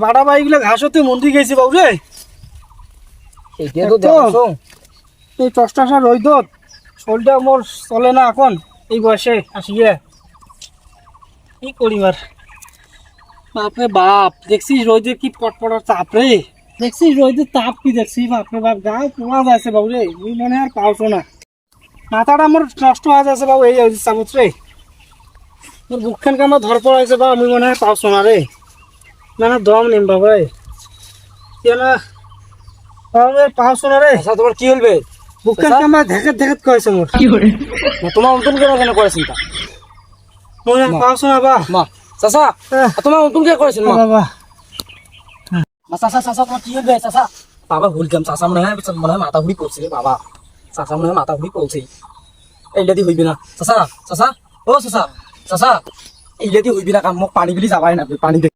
বাড়া বাইগুলো ঘাসতে মন্দির গেছি বাবু রে। এই টসটাসা রইদত শরীরটা মোর চলে না এখন এই বয়সে আসিয়ে কি করিবার। বাপরে বাপ দেখছিস রোদের কি পটপটার চাপ রে, দেখছিস রোদের তাপ কি দেখছিস বাপরে বাপ গা পোড়া যাচ্ছে বাবু রে, তুই মনে আর পাওছো না। মাথাটা আমার নষ্ট হয়ে যাচ্ছে বাবু এই চাপত রে, মোর বুকখানকে আমার ধরপড় হয়েছে বাবু, আমি মনে হয় পাওছো না রে, না না দম নেম বাবা রে না পাওছো না রে। তোমার কি হলবে? বুকখানকে আমার ঢেকাত ঢেকাত করেছে মোর। তোমার অন্তন কেন করেছেন তা মনে হয় পাওছো না বা মা চাচা, তোমার অন্তন কে করেছেন মা? বাবা চাচা চাচা তোমার কি হলবে চাচা? বাবা ভুলকাম, চাচা মনে হয় মাথা ঘুরি করছে রে বাবা, চাচা মনে হয় মাথা ঘুরি করছে। এইটা দিয়ে হইবে না চাচা, চাচা ও চাচা, চাচা এইটা দিয়ে হইবে না কাম, মোক পানি বিলি যাবাই না পানি দেখ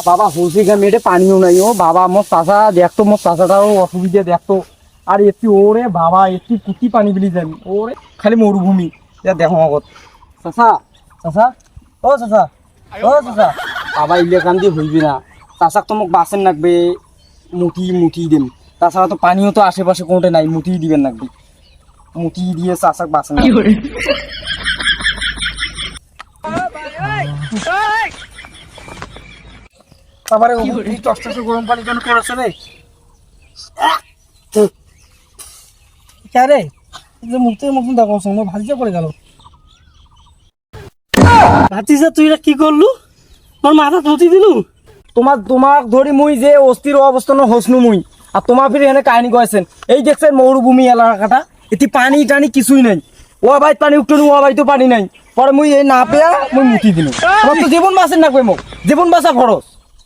বাবা হলছে গা মেয়েটে পানিও নাই। ও বাবা মোর চাচা দেখতো, মোর চাচাটাও অসুবিধা দেখতো। আর একটু ওরে বাবা একটু কুটি পানি বিলি যাবি ওরে খালি মরুভূমি দেখো আগত। চাচা চাচা ও চাচা, ও চাচা বাবা ইলে কান দিয়ে হইবি না, চাচাক তো মোক বাসেন লাগবে, মুঠি দিম। তাছাড়া তো পানিও তো আশেপাশে কোনোটা নাই, মুঠি দিবেন লাগবে, মুঠি দিয়ে চাচাক বাসেন লাগবে। তারপরে টসটসে গরম পানি কেন করেছে রে কে রে, মুখতে মতন দেখো ভাজিটা পড়ে গেল। ভাতিজা তুই কি করলু, তোর মাথা ধুতি দিলু? তোমার ধরি মুই যে অস্থির অবস্থান হসনু মুই, আর তোমার ফিরে এখানে কাহিনী কয়েছেন। এই দেখছেন মরুভূমি এলাকাটা, এটি পানি টানি কিছুই নাই। ও ভাই পানি উঠে ও ভাই তো পানি নাই, পরে মুই এই না পেয়া মুই মুঠি দিল। তোমার তো জীবন বাঁচেন না কই, মোক জীবন বাঁচা খরচ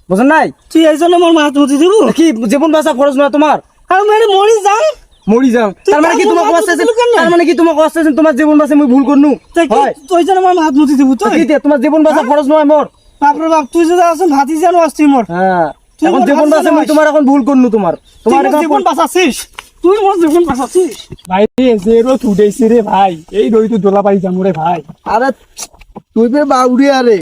বুঝেন নাই? তুই এই জন্য আমার মাথা ধুতি দিলু কি জীবন বাঁচা খরচ না তোমার? আর মেরে মরি যাও তার মানে কি তোমাকে কষ্টেছেন, তার মানে কি তোমাকে কষ্টেছেন তোমার জীবন বাঁচে মুই ভুল করনু? তুই যেন আমার মাথা ধুতি দিব তুই তোমার জীবন বাঁচা খরচ নয় মোর। বাপরে বাপ তুই যদি আসেন ভাতিজা জানো আসছি মোর। হ্যাঁ এখন জীবন বাঁচে মুই তোমার এখন ভুল করনু, তোমার জীবন বাঁচাছিস তুই, মোর জীবন বাঁচাছিস ভাই যে রোদ উঠেছি রে ভাই, এই রোদ তো দোলা পাই যাম রে ভাই। আরে তুই বে বাউরি আরে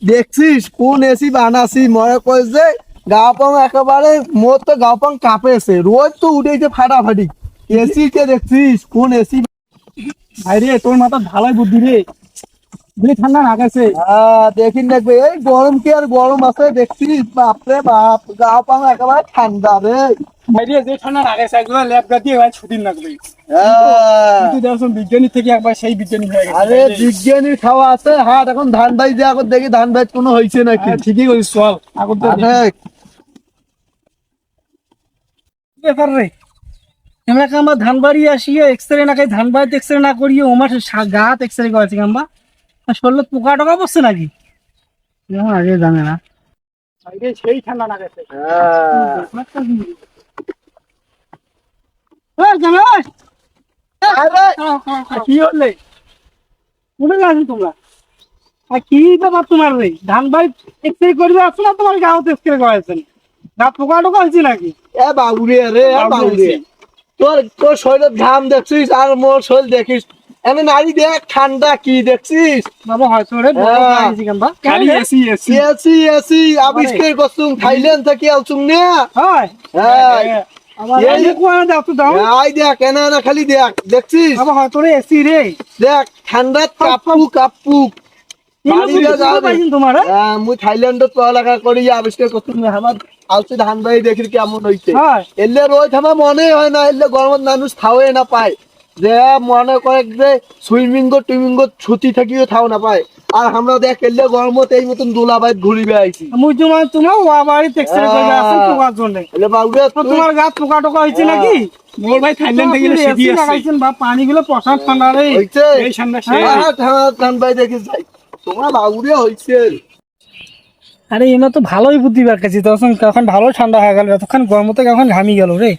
দেখছিস কোন এসি বানাসি মনে কইছে গাও পাং একেবারে মোর তো গাও পাং কাঁপেছে, রোজ তো উঠেছে ফাটাফাটি। এসি কে দেখছিস কোন এসি? ভাই রে তোর মাথা ভালোই বুদ্ধি রে, বুঝলি ঠান্ডা না গেছে। দেখিন দেখবে এই গরম কি আর গরম আছে দেখছিস, বাপরে বাপ গাও পাং একেবারে ঠান্ডা রে। ভাই রে যে ঠান্ডা না গেছে একবার ল্যাব গা দিয়ে ভাই ছুটি লাগবে। তুই দেখুন বিজ্ঞানী থেকে একবার সেই বিজ্ঞানী হয়ে গেছে। আরে বিজ্ঞানীর খাওয়া আছে হাট, এখন ধান ভাই দিয়ে এখন দেখি ধান ভাই কোনো হয়েছে নাকি। ঠিকই করিস চল এখন তো ব্যাপার রে, আমরা কাম্বা ধান বাড়ি আসিয়ে এক্সরে না খাই, ধান বাড়িতে এক্সরে না করিয়ে ওমার গাত এক্সরে করেছি কাম্বা, শরীরে পোকা টোকা পড়ছে নাকি আগে জানে না। সেই ঠান্ডা না গেছে। কি হলে কোনে গেছো তোমরা? আর কি ব্যাপার তোমার রে, ধান বাড়ি এক্সরে করবে আসছো না তোমার গাঁত এক্সরে করেছেন, গাত পোকা টোকা হয়েছে নাকি? এ বাবুরে রে বাবুরে, তোর শরীরের ঘাম দেখছিস আর মোর শরীর দেখিস, এমন নারী দেখ ঠান্ডা কি দেখছিস বাবা হয়তো রে খালি এসি এসি এসি এসি আবিষ্কার করছুম থাইল্যান্ড থেকে আলছুম না। হয় হ্যাঁ এই যে কোয়া দাও তো দাও, আই দেখ এনা না খালি দেখ দেখছিস, বাবা হয়তো রে এসি রে দেখ ঠান্ডা কাপু কাপু তোমার মুই থাইল্যান্ডত পড়ালেখা করি আবিষ্কার করছুম আমার আলছি ধান বাই দেখি কেমন হইছে। এলে রোজ আমার মনে হয় না, এলে গরমের মানুষ খাওয়া না পায়, যে মনে করে যে সুইমিং টুইমিং ছুটি থাকিও থাও না পায়। আর আমরা দেখ এলে গরমত এই মতন দোলা বাইত ঘুরিবে আইছি। মুই তোমার ওয়া বাড়ি এক্সরে করে আসেন পোকার জন্য। এলে বাবুরে তোমার গাত পোকা টোকা হইছে নাকি? মোর ভাই থাইল্যান্ড থেকে সিডি আছে লাগাইছেন বা পানিগুলো প্রসাদ ঠান্ডা রে হইছে এই ঠান্ডা সে ধান বাই দেখি যাই তোমরা বাবুরে হইছে। আরে এমা তো ভালোই বুদ্ধি বার কাছে, তখন কখন ভালো ঠান্ডা হয়ে গেল, এতক্ষণ গরমতে কখন ঘামি গেল রে।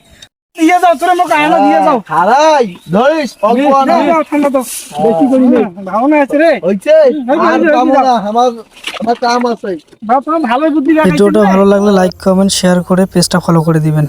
দিয়ে যাও তোরা মোক আয়না দিয়ে যাও, হারাই ধরিস অল্প না ঠান্ডা তো বেশি করি না, ভালো আছে রে হইছে আর কাম না, আমার কাম আছে। ভালোই বুদ্ধি। ভিডিওটা ভালো লাগলে লাইক কমেন্ট শেয়ার করে পেজটা ফলো করে দিবেন।